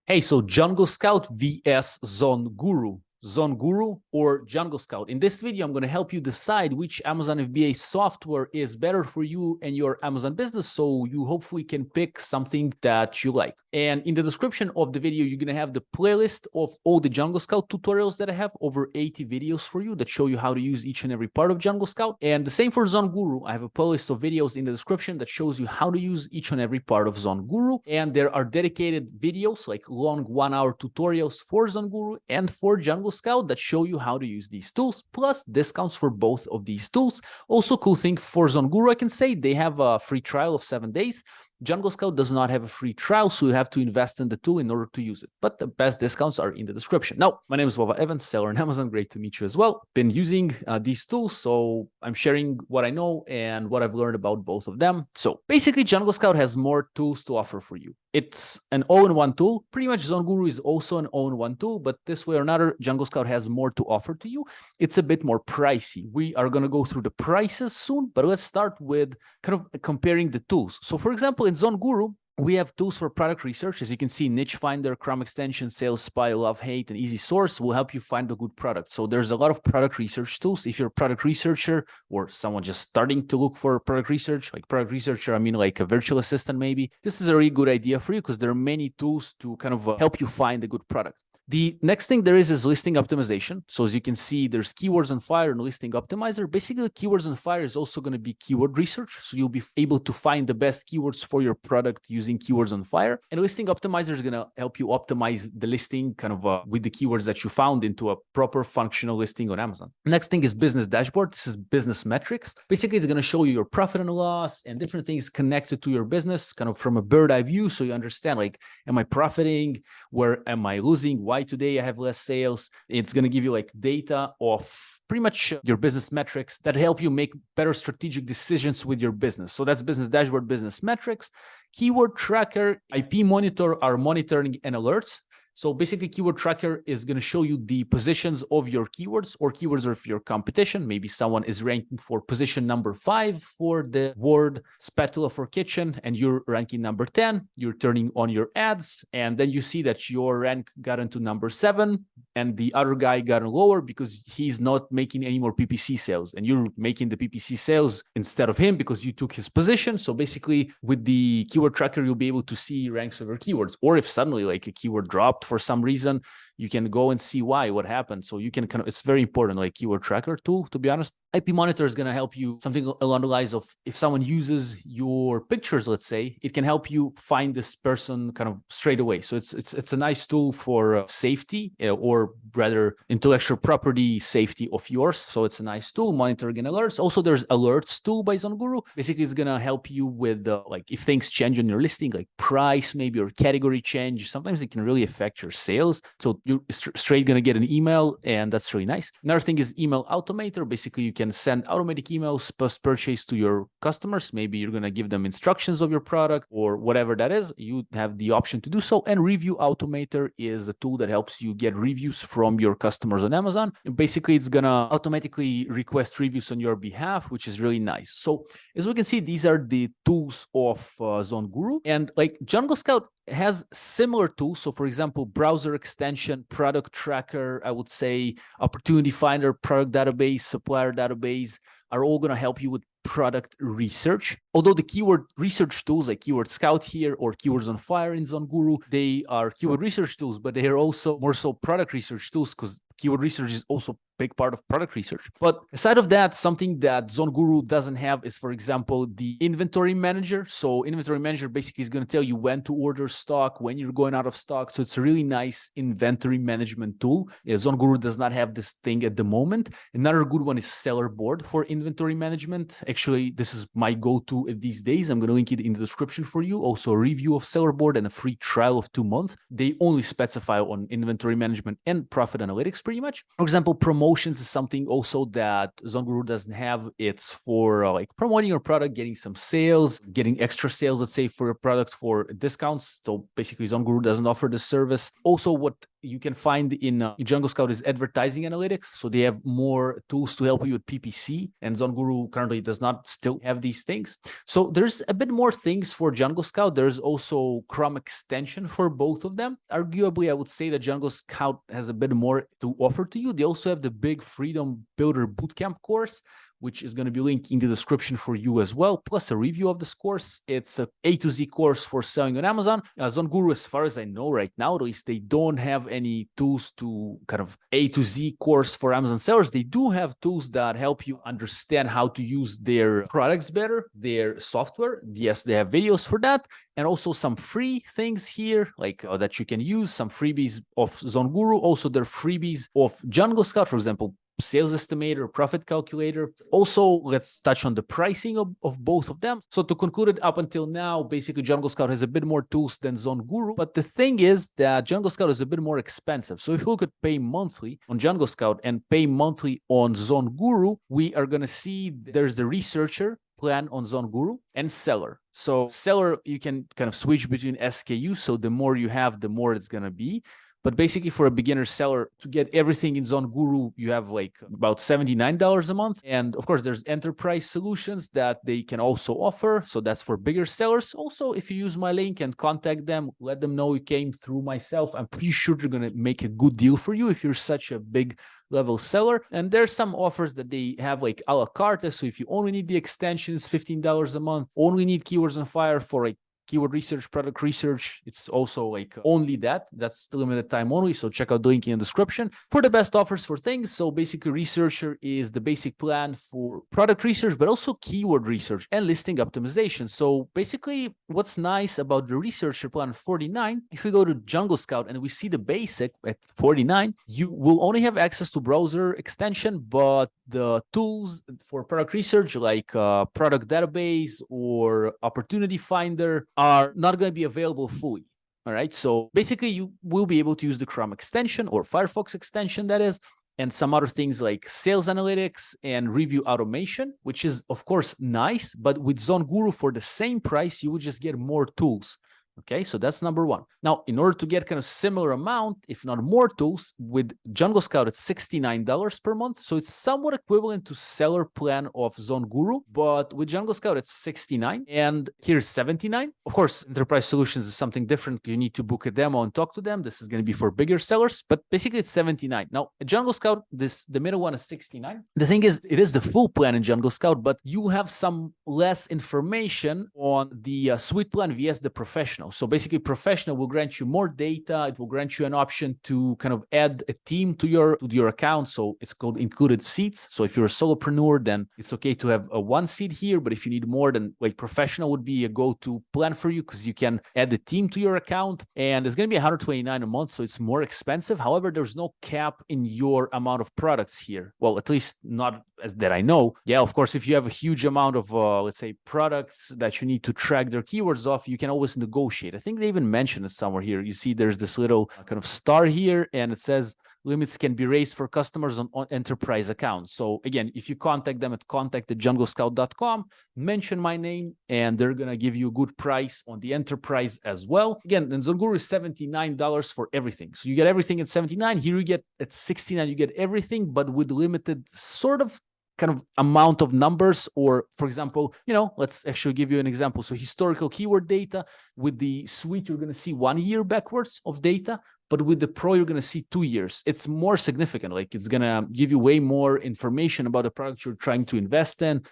Hey, so Jungle Scout vs ZonGuru. ZonGuru or Jungle Scout. In this video, I'm going to help you decide which Amazon FBA software is better for you and your Amazon business, so you hopefully can pick something that you like. And in the description of the video, you're going to have the playlist of all the Jungle Scout tutorials that I have, over 80 videos for you that show you how to use each and every part of Jungle Scout. And the same for ZonGuru. I have a playlist of videos in the description that shows you how to use each and every part of ZonGuru. And there are dedicated videos, like long 1-hour tutorials for ZonGuru and for Jungle Scout that show you how to use these tools, plus discounts for both of these tools. Also, cool thing for ZonGuru, I can say they have a free trial of 7 days. Jungle Scout does not have a free trial, so you have to invest in the tool in order to use it. But the best discounts are in the description. Now, my name is Vova Evans, seller on Amazon. Great to meet you as well. Been using these tools, so I'm sharing what I know and what I've learned about both of them. So basically, Jungle Scout has more tools to offer for you. It's an all-in-one tool. Pretty much ZonGuru is also an all-in-one tool, but this way or another, Jungle Scout has more to offer to you. It's a bit more pricey. We are going to go through the prices soon, but let's start with kind of comparing the tools. So for example, in ZonGuru, we have tools for product research. As you can see, Niche Finder, Chrome Extension, Sales Spy, Love Hate, and Easy Source will help you find a good product. So there's a lot of product research tools. If you're a product researcher or someone just starting to look for product research, like product researcher, I mean like a virtual assistant maybe, this is a really good idea for you because there are many tools to kind of help you find a good product. The next thing there is listing optimization. So as you can see, there's Keywords on Fire and Listing Optimizer. Basically, Keywords on Fire is also going to be keyword research. So you'll be able to find the best keywords for your product using Keywords on Fire. And Listing Optimizer is going to help you optimize the listing kind of with the keywords that you found into a proper functional listing on Amazon. Next thing is Business Dashboard. This is business metrics. Basically, it's going to show you your profit and loss and different things connected to your business, kind of from a bird's eye view. So you understand, like, am I profiting? Where am I losing? Why today I have less sales? It's going to give you like data of pretty much your business metrics that help you make better strategic decisions with your business. So that's Business Dashboard, business metrics. Keyword Tracker, IP Monitor are monitoring and alerts. So basically, Keyword Tracker is going to show you the positions of your keywords or keywords of your competition. Maybe someone is ranking for position number 5 for the word spatula for kitchen, and you're ranking number 10. You're turning on your ads, and then you see that your rank got into number 7, and the other guy got lower because he's not making any more PPC sales, and you're making the PPC sales instead of him because you took his position. So basically, with the Keyword Tracker, you'll be able to see ranks of your keywords, or if suddenly like a keyword dropped for some reason, you can go and see what happened. So you can kind of, it's very important, like Keyword Tracker tool, to be honest. IP Monitor is going to help you something along the lines of, if someone uses your pictures, let's say, it can help you find this person kind of straight away. So it's a nice tool for safety, or rather intellectual property safety of yours. So it's a nice tool, monitoring and alerts. Also, there's alerts tool by ZonGuru. Basically, it's going to help you with like if things change on your listing, like price maybe or category change. Sometimes it can really affect your sales. So you're straight going to get an email, and that's really nice. Another thing is Email Automator. Basically, you can send automatic emails post-purchase to your customers. Maybe you're going to give them instructions of your product or whatever that is. You have the option to do so. And Review Automator is a tool that helps you get reviews from your customers on Amazon. And basically, it's going to automatically request reviews on your behalf, which is really nice. So as we can see, these are the tools of ZonGuru. And like Jungle Scout has similar tools. So for example, browser extension, product tracker, I would say opportunity finder, product database, supplier database are all going to help you with product research. Although the keyword research tools like Keyword Scout here or Keywords on Fire in ZonGuru, they are keyword research tools, but they are also more so product research tools, because keyword research is also a big part of product research. But aside of that, something that ZonGuru doesn't have is, for example, the inventory manager. So inventory manager basically is going to tell you when to order stock, when you're going out of stock. So it's a really nice inventory management tool. ZonGuru does not have this thing at the moment. Another good one is Sellerboard for inventory management. Actually, this is my go-to these days. I'm going to link it in the description for you. Also a review of Sellerboard and a free trial of 2 months. They only specify on inventory management and profit analytics pretty much. For example, promotions is something also that ZonGuru doesn't have. It's for like promoting your product, getting some sales, getting extra sales, let's say, for your product for discounts. So basically, ZonGuru doesn't offer this service. Also, what you can find in Jungle Scout is advertising analytics. So they have more tools to help you with PPC, and ZonGuru currently does not still have these things. So there's a bit more things for Jungle Scout. There's also Chrome extension for both of them. Arguably, I would say that Jungle Scout has a bit more to offer to you. They also have the big Freedom Builder Bootcamp course, which is going to be linked in the description for you as well, plus a review of this course. It's a A to Z course for selling on Amazon. ZonGuru, as far as I know right now, at least, they don't have any tools to kind of A to Z course for Amazon sellers. They do have tools that help you understand how to use their products better, their software. Yes, they have videos for that. And also some free things here, like that you can use, some freebies of ZonGuru. Also, there are freebies of Jungle Scout, for example, sales estimator, profit calculator. Also, let's touch on the pricing of both of them. So to conclude it, up until now, basically Jungle Scout has a bit more tools than ZonGuru, but the thing is that Jungle Scout is a bit more expensive. So if you look at pay monthly on Jungle Scout and pay monthly on ZonGuru, we are going to see there's the researcher plan on ZonGuru and seller. So seller, you can kind of switch between SKUs. So the more you have, the more it's going to be. But basically, for a beginner seller, to get everything in ZonGuru, you have like about $79 a month. And of course, there's enterprise solutions that they can also offer. So that's for bigger sellers. Also, if you use my link and contact them, let them know you came through myself. I'm pretty sure they're going to make a good deal for you if you're such a big level seller. And there's some offers that they have like a la carte. So if you only need the extensions, $15 a month, only need Keywords on Fire for like keyword research, product research, it's also like only that's the limited time only. So check out the link in the description for the best offers for things. So basically, researcher is the basic plan for product research, but also keyword research and listing optimization. So basically, what's nice about the researcher plan 49, if we go to Jungle Scout and we see the basic at 49, you will only have access to browser extension, but the tools for product research like product database or opportunity finder are not going to be available fully. All right. So basically, you will be able to use the Chrome extension or Firefox extension, that is, and some other things like sales analytics and review automation, which is, of course, nice. But with ZonGuru, for the same price, you would just get more tools. Okay, so that's number one. Now, in order to get kind of similar amount, if not more tools, with Jungle Scout, it's $69 per month. So it's somewhat equivalent to seller plan of ZonGuru, but with Jungle Scout, it's $69, and here's $79. Of course, Enterprise Solutions is something different. You need to book a demo and talk to them. This is going to be for bigger sellers, but basically it's $79. Now, at Jungle Scout, the middle one is $69. The thing is, it is the full plan in Jungle Scout, but you have some less information on the suite plan vs the professional. So basically, professional will grant you more data. It will grant you an option to kind of add a team to your account. So it's called included seats. So if you're a solopreneur, then it's okay to have a one seat here. But if you need more, then like professional would be a go-to plan for you, because you can add a team to your account, and it's going to be $129 a month. So it's more expensive. However, there's no cap in your amount of products here. Well, at least not as that I know. Yeah, of course, if you have a huge amount of, let's say, products that you need to track their keywords off, you can always negotiate. I think they even mentioned it somewhere here. You see there's this little kind of star here, and it says limits can be raised for customers on enterprise accounts. So again, if you contact them at contact@junglescout.com, mention my name, and they're going to give you a good price on the enterprise as well. Again, then ZonGuru is $79 for everything. So you get everything at $79. Here you get at $69, you get everything, but with limited sort of kind of amount of numbers. Or for example, let's actually give you an example. So historical keyword data with the suite, you're going to see 1 year backwards of data, but with the pro, you're going to see 2 years. It's more significant. Like, it's going to give you way more information about the product you're trying to invest in,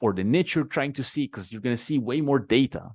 or the niche you're trying to see, because you're going to see way more data.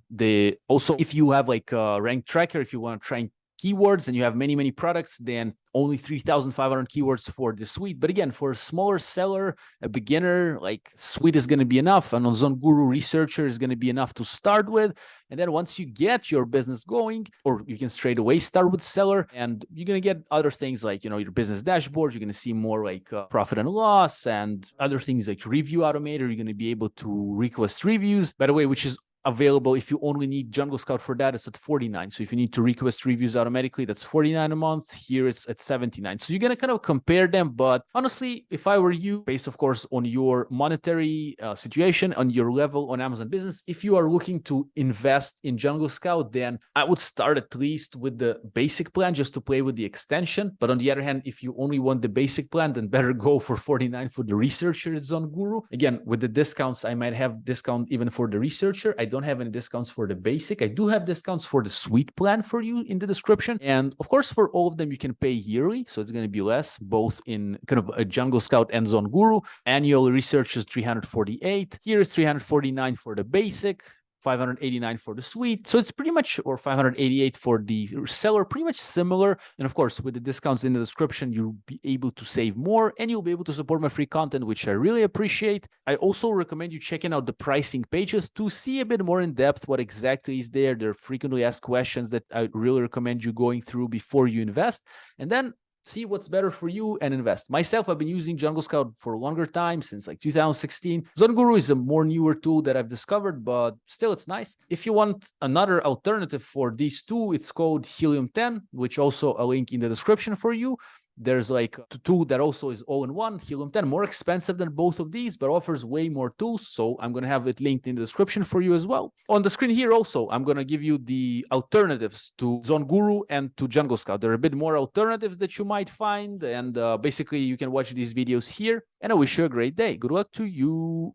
Also, if you have like a rank tracker, if you want to try keywords and you have many, many products, then only 3,500 keywords for the suite. But again, for a smaller seller, a beginner, like, suite is going to be enough. And on ZonGuru, researcher is going to be enough to start with. And then once you get your business going, or you can straight away start with seller, and you're going to get other things like, your business dashboard. You're going to see more like profit and loss and other things like review automator. You're going to be able to request reviews, by the way, which is available if you only need Jungle Scout for that, it's at 49. So if you need to request reviews automatically, that's 49 a month. Here it's at 79. So you're going to kind of compare them. But honestly, if I were you, based of course on your monetary situation, on your level on Amazon business, if you are looking to invest in Jungle Scout, then I would start at least with the basic plan just to play with the extension. But on the other hand, if you only want the basic plan, then better go for 49 for the researcher at ZonGuru. Again, with the discounts, I might have discount even for the researcher. I don't have any discounts for the basic. I do have discounts for the suite plan for you in the description. And of course, for all of them, you can pay yearly. So it's going to be less, both in kind of a Jungle Scout and ZonGuru. Annual research is 348. Here is 349 for the basic. 589 for the suite. So it's pretty much, or 588 for the seller, pretty much similar. And of course, with the discounts in the description, you'll be able to save more and you'll be able to support my free content, which I really appreciate. I also recommend you checking out the pricing pages to see a bit more in depth what exactly is there. There are frequently asked questions that I really recommend you going through before you invest. And then see what's better for you and invest. Myself, I've been using Jungle Scout for a longer time, since like 2016. ZonGuru is a more newer tool that I've discovered, but still it's nice. If you want another alternative for these two, it's called Helium 10, which also a link in the description for you. There's like a tool that also is all-in-one, Helium 10, more expensive than both of these, but offers way more tools. So I'm going to have it linked in the description for you as well. On the screen here also, I'm going to give you the alternatives to ZonGuru and to Jungle Scout. There are a bit more alternatives that you might find. And basically, you can watch these videos here. And I wish you a great day. Good luck to you.